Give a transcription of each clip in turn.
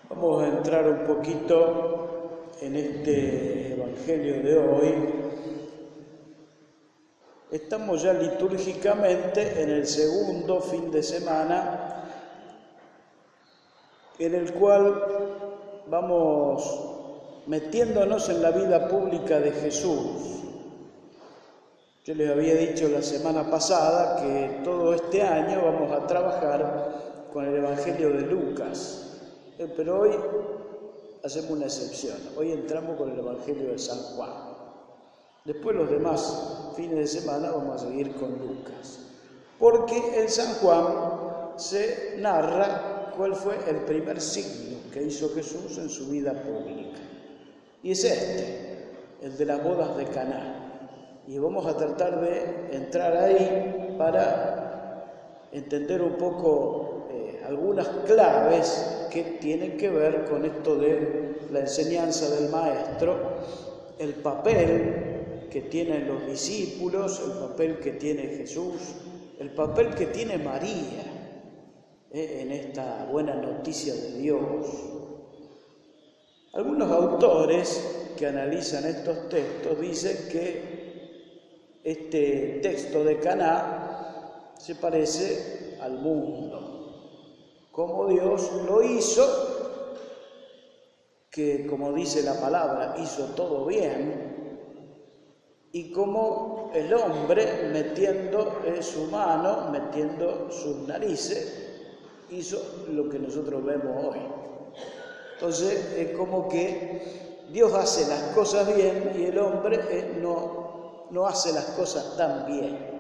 Vamos a entrar un poquito en este Evangelio de hoy. Estamos ya litúrgicamente en el segundo fin de semana, en el cual vamos metiéndonos en la vida pública de Jesús. Yo les había dicho la semana pasada que todo este año vamos a trabajar con el Evangelio de Lucas, pero hoy hacemos una excepción. Hoy entramos con el Evangelio de San Juan. Después los demás fines de semana vamos a seguir con Lucas, porque en San Juan se narra cuál fue el primer signo que hizo Jesús en su vida pública. Y es el de las bodas de Caná. Y vamos a tratar de entrar ahí para entender un poco algunas claves que tienen que ver con esto de la enseñanza del Maestro, el papel que tienen los discípulos, el papel que tiene Jesús, el papel que tiene María en esta buena noticia de Dios. Algunos autores que analizan estos textos dicen que este texto de Caná se parece al mundo, como Dios lo hizo, que como dice la palabra, hizo todo bien, y como el hombre metiendo su mano, metiendo sus narices, hizo lo que nosotros vemos hoy. Entonces es como que Dios hace las cosas bien y el hombre no hace las cosas tan bien.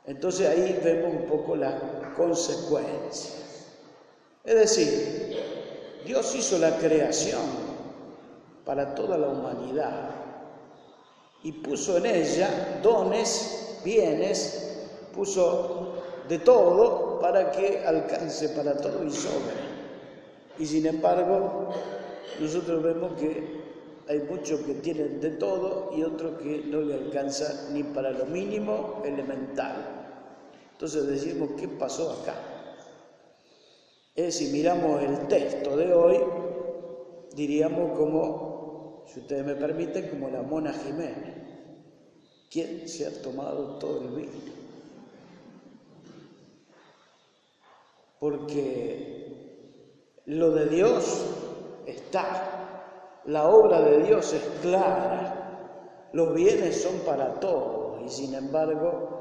Entonces ahí vemos un poco las consecuencias. Es decir, Dios hizo la creación para toda la humanidad y puso en ella dones, bienes, puso de todo para que alcance para todo y sobre. Y sin embargo, nosotros vemos que hay muchos que tienen de todo y otros que no le alcanza ni para lo mínimo elemental. Entonces decimos, ¿qué pasó acá? Si miramos el texto de hoy, diríamos como, si ustedes me permiten, como la Mona Jiménez. ¿Quién se ha tomado todo el vino? Porque lo de Dios está. La obra de Dios es clara, los bienes son para todos y sin embargo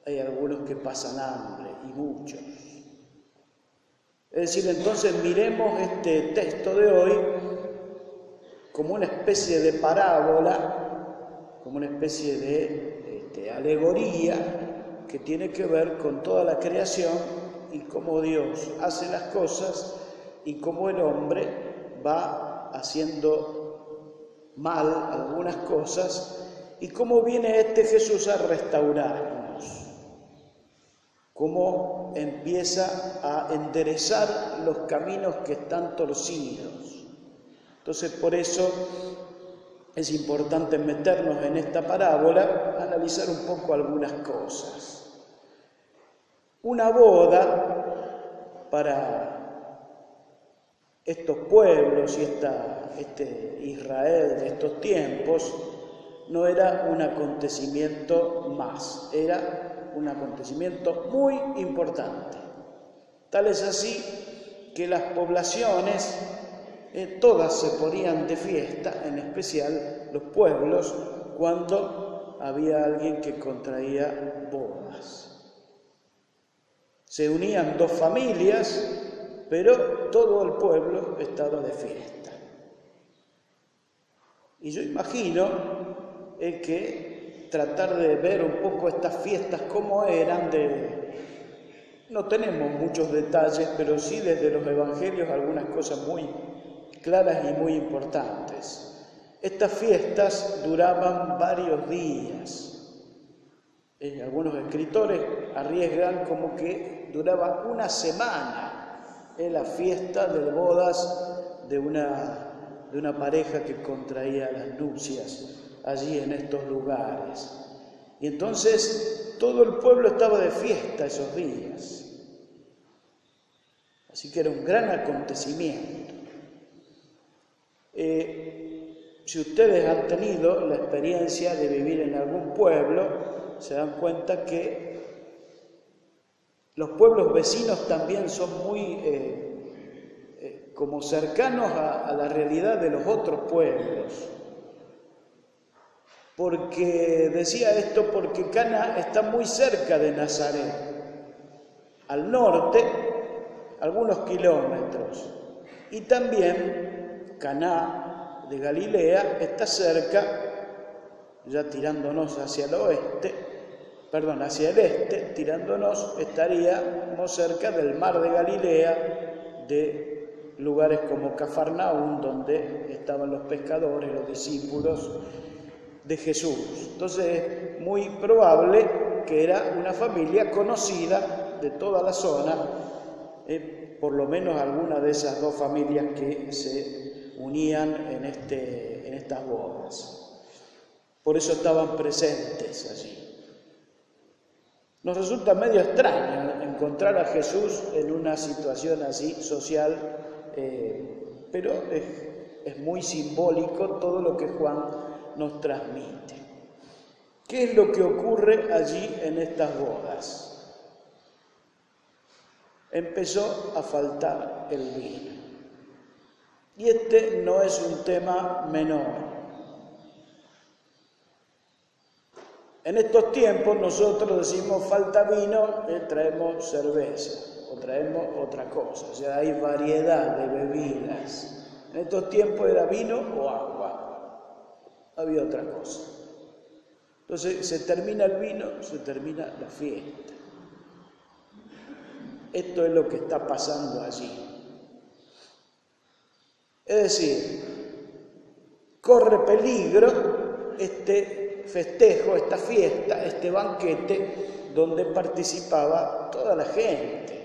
hay algunos que pasan hambre y muchos. Es decir, entonces miremos este texto de hoy como una especie de parábola, como una especie de alegoría que tiene que ver con toda la creación y cómo Dios hace las cosas y cómo el hombre va haciendo mal algunas cosas y cómo viene Jesús a restaurarnos, cómo empieza a enderezar los caminos que están torcidos. Entonces por eso es importante meternos en esta parábola, analizar un poco algunas cosas. Una boda para estos pueblos y este Israel de estos tiempos no era un acontecimiento más, era un acontecimiento muy importante. Tal es así que las poblaciones todas se ponían de fiesta, en especial los pueblos, cuando había alguien que contraía bodas. Se unían dos familias, pero todo el pueblo estaba de fiesta. Y yo imagino que tratar de ver un poco estas fiestas cómo eran, no tenemos muchos detalles, pero sí desde los evangelios algunas cosas muy claras y muy importantes. Estas fiestas duraban varios días. Algunos escritores arriesgan como que duraba una semana. Es la fiesta de bodas de una pareja que contraía las nupcias allí en estos lugares. Y entonces todo el pueblo estaba de fiesta esos días. Así que era un gran acontecimiento. Si ustedes han tenido la experiencia de vivir en algún pueblo, se dan cuenta que los pueblos vecinos también son muy como cercanos a la realidad de los otros pueblos. Porque decía esto porque Cana está muy cerca de Nazaret, al norte, algunos kilómetros. Y también Caná de Galilea está cerca, ya tirándonos hacia el oeste, hacia el este, estaríamos cerca del mar de Galilea, de lugares como Cafarnaúm, donde estaban los pescadores, los discípulos de Jesús. Entonces es muy probable que era una familia conocida de toda la zona, por lo menos alguna de esas dos familias que se unían en estas bodas. Por eso estaban presentes allí. Nos resulta medio extraño encontrar a Jesús en una situación así social, pero es muy simbólico todo lo que Juan nos transmite. ¿Qué es lo que ocurre allí en estas bodas? Empezó a faltar el vino. Y este no es un tema menor. En estos tiempos nosotros decimos falta vino, traemos cerveza o traemos otra cosa. O sea, hay variedad de bebidas. En estos tiempos era vino o agua. Había otra cosa. Entonces se termina el vino, se termina la fiesta. Esto es lo que está pasando allí. Es decir, corre peligro este festejo, esta fiesta, este banquete donde participaba toda la gente.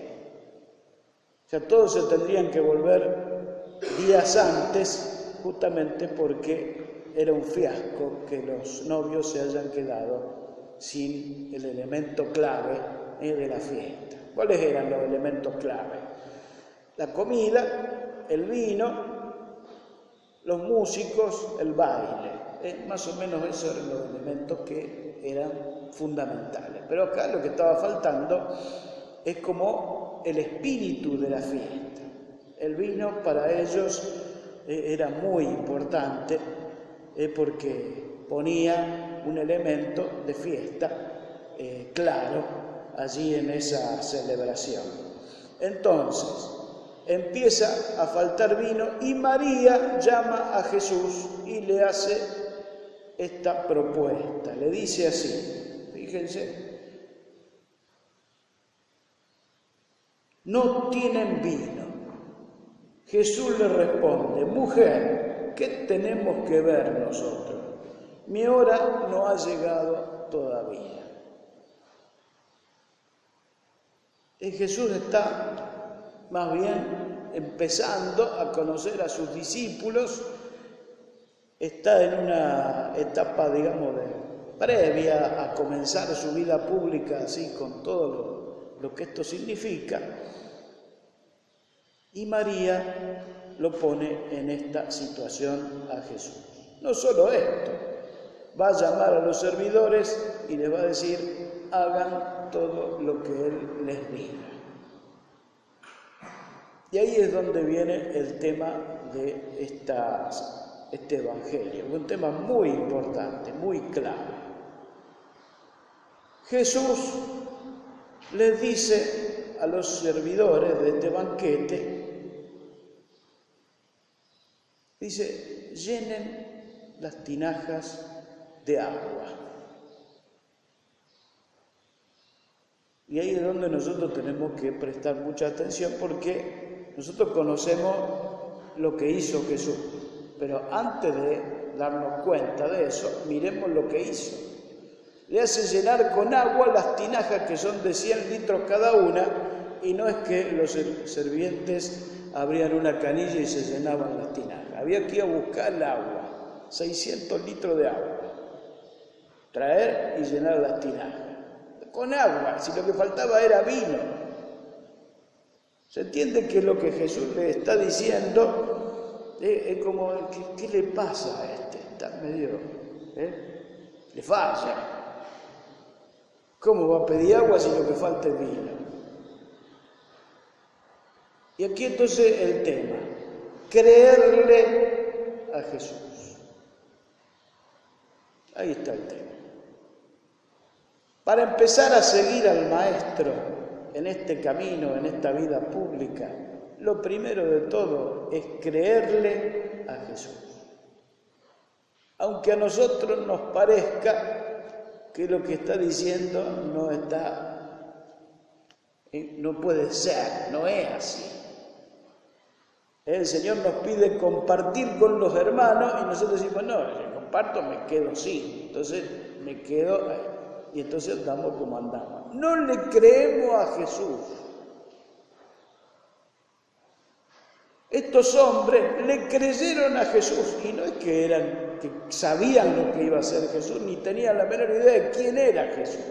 O sea, todos se tendrían que volver días antes, justamente porque era un fiasco que los novios se hayan quedado sin el elemento clave de la fiesta. ¿Cuáles eran los elementos clave? La comida, el vino, los músicos, el baile. Más o menos esos eran los elementos que eran fundamentales. Pero acá lo que estaba faltando es como el espíritu de la fiesta. El vino para ellos era muy importante porque ponía un elemento de fiesta claro allí en esa celebración. Entonces, empieza a faltar vino y María llama a Jesús y le hace esta propuesta. Le dice así, fíjense, no tienen vino. Jesús le responde, mujer, ¿qué tenemos que ver nosotros? Mi hora no ha llegado todavía. Jesús está más bien empezando a conocer a sus discípulos, está en una etapa, digamos, previa a comenzar su vida pública, así con todo lo que esto significa, y María lo pone en esta situación a Jesús. No solo esto, va a llamar a los servidores y les va a decir, hagan todo lo que Él les diga. Y ahí es donde viene el tema de este Evangelio, un tema muy importante, muy clave. Jesús les dice a los servidores de este banquete, dice, llenen las tinajas de agua. Y ahí es donde nosotros tenemos que prestar mucha atención porque nosotros conocemos lo que hizo Jesús, pero antes de darnos cuenta de eso, miremos lo que hizo. Le hace llenar con agua las tinajas que son de 100 litros cada una y no es que los servientes abrían una canilla y se llenaban las tinajas. Había que ir a buscar el agua, 600 litros de agua, traer y llenar las tinajas. Con agua, si lo que faltaba era vino. Se entiende que lo que Jesús le está diciendo es como, ¿qué le pasa a este? Está medio, le falla. ¿Cómo va a pedir agua si lo que falta es vino? Y aquí entonces el tema, creerle a Jesús. Ahí está el tema. Para empezar a seguir al Maestro en este camino, en esta vida pública, lo primero de todo es creerle a Jesús. Aunque a nosotros nos parezca que lo que está diciendo no puede ser, no es así. El Señor nos pide compartir con los hermanos y nosotros decimos, no, si comparto me quedo sin, entonces me quedo ahí. Y entonces andamos como andamos. No le creemos a Jesús. Estos hombres le creyeron a Jesús y no es que sabían lo que iba a hacer Jesús, ni tenían la menor idea de quién era Jesús.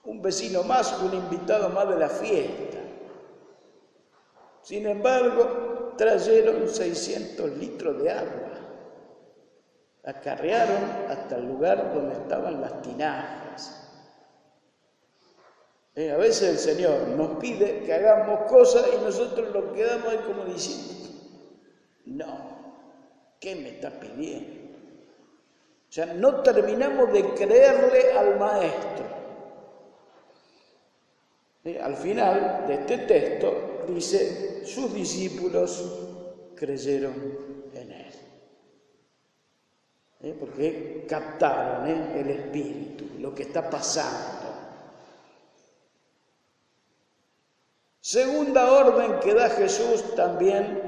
Un vecino más, un invitado más de la fiesta. Sin embargo, trajeron 600 litros de agua. Acarrearon hasta el lugar donde estaban las tinajas. A veces el Señor nos pide que hagamos cosas y nosotros nos quedamos ahí como diciendo, no, ¿qué me está pidiendo? O sea, no terminamos de creerle al Maestro. Al final de este texto dice, sus discípulos creyeron en Él. Porque captaron el Espíritu, lo que está pasando. Segunda orden que da Jesús también,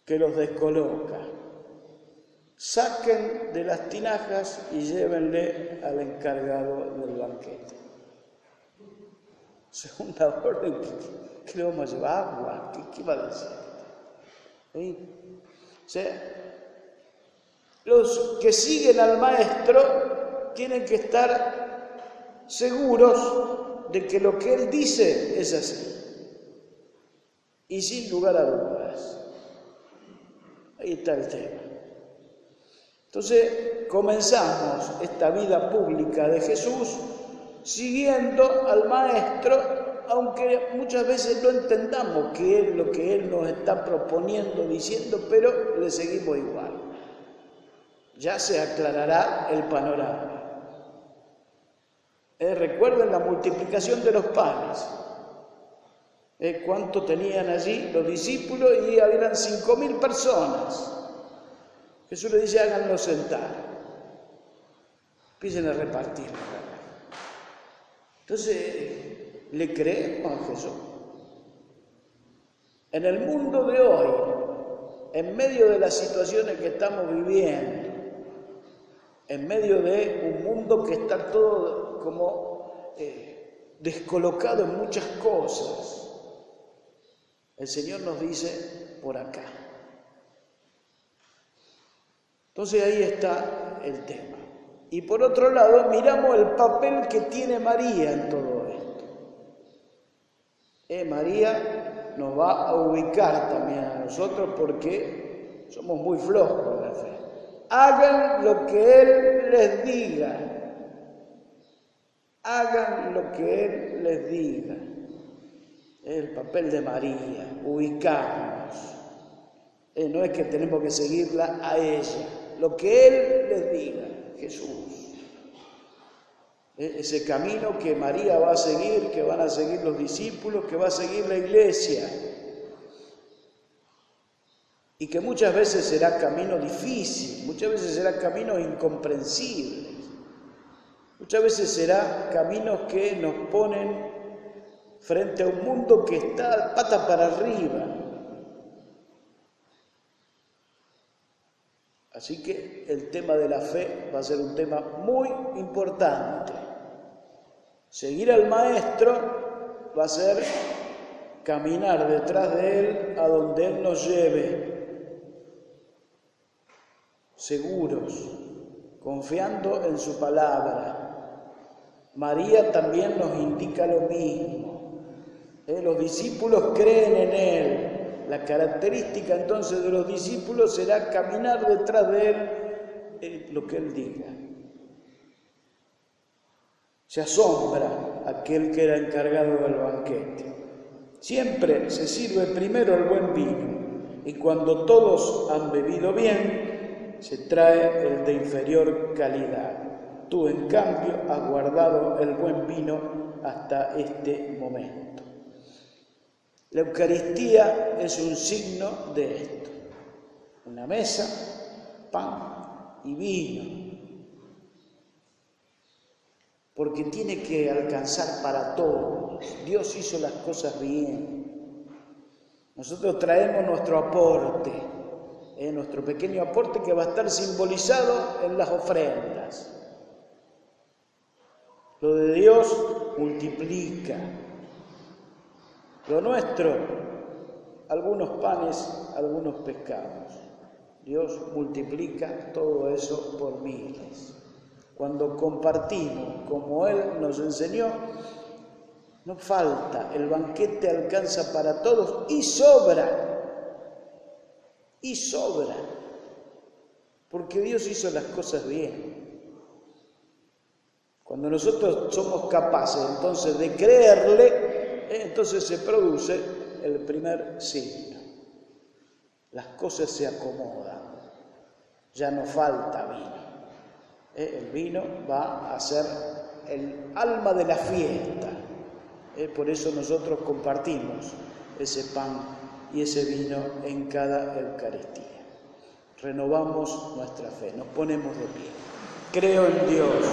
que los descoloca. Saquen de las tinajas y llévenle al encargado del banquete. Segunda orden, ¿qué le vamos a llevar? Agua, ¿qué va a decir? O sea, los que siguen al Maestro tienen que estar seguros de que lo que Él dice es así. Y sin lugar a dudas. Ahí está el tema. Entonces, comenzamos esta vida pública de Jesús siguiendo al Maestro, aunque muchas veces no entendamos qué es lo que Él nos está proponiendo, diciendo, pero le seguimos igual. Ya se aclarará el panorama. Recuerden la multiplicación de los panes. ¿Cuánto tenían allí los discípulos? Y eran 5.000 personas. Jesús le dice, háganlo sentar. Empiecen a repartir. Entonces, ¿le creemos a Jesús? En el mundo de hoy, en medio de las situaciones que estamos viviendo, en medio de un mundo que está todo como descolocado en muchas cosas, el Señor nos dice por acá. Entonces ahí está el tema. Y por otro lado, miramos el papel que tiene María en todo esto. María nos va a ubicar también a nosotros porque somos muy flojos en la fe. Hagan lo que Él les diga. Hagan lo que Él les diga. Es el papel de María, ubicarnos. No es que tenemos que seguirla a ella. Lo que Él les diga, Jesús. Ese camino que María va a seguir, que van a seguir los discípulos, que va a seguir la iglesia. Y que muchas veces será camino difícil, muchas veces será camino incomprensible, muchas veces será caminos que nos ponen frente a un mundo que está pata para arriba. Así que el tema de la fe va a ser un tema muy importante. Seguir al Maestro va a ser caminar detrás de Él a donde Él nos lleve. Seguros, confiando en su palabra. María también nos indica lo mismo. Los discípulos creen en Él. La característica entonces de los discípulos será caminar detrás de Él, lo que Él diga. Se asombra aquel que era encargado del banquete. Siempre se sirve primero el buen vino, y cuando todos han bebido bien, se trae el de inferior calidad. Tú, en cambio, has guardado el buen vino hasta este momento. La Eucaristía es un signo de esto. Una mesa, pan y vino. Porque tiene que alcanzar para todos. Dios hizo las cosas bien. Nosotros traemos nuestro aporte, nuestro pequeño aporte que va a estar simbolizado en las ofrendas. Lo de Dios multiplica. Lo nuestro, algunos panes, algunos pescados. Dios multiplica todo eso por miles. Cuando compartimos como Él nos enseñó, no falta, el banquete alcanza para todos y sobra. Y sobra. Porque Dios hizo las cosas bien. Cuando nosotros somos capaces entonces de creerle, entonces se produce el primer signo. Las cosas se acomodan. Ya no falta vino. El vino va a ser el alma de la fiesta. Por eso nosotros compartimos ese pan y ese vino en cada Eucaristía. Renovamos nuestra fe, nos ponemos de pie. Creo en Dios.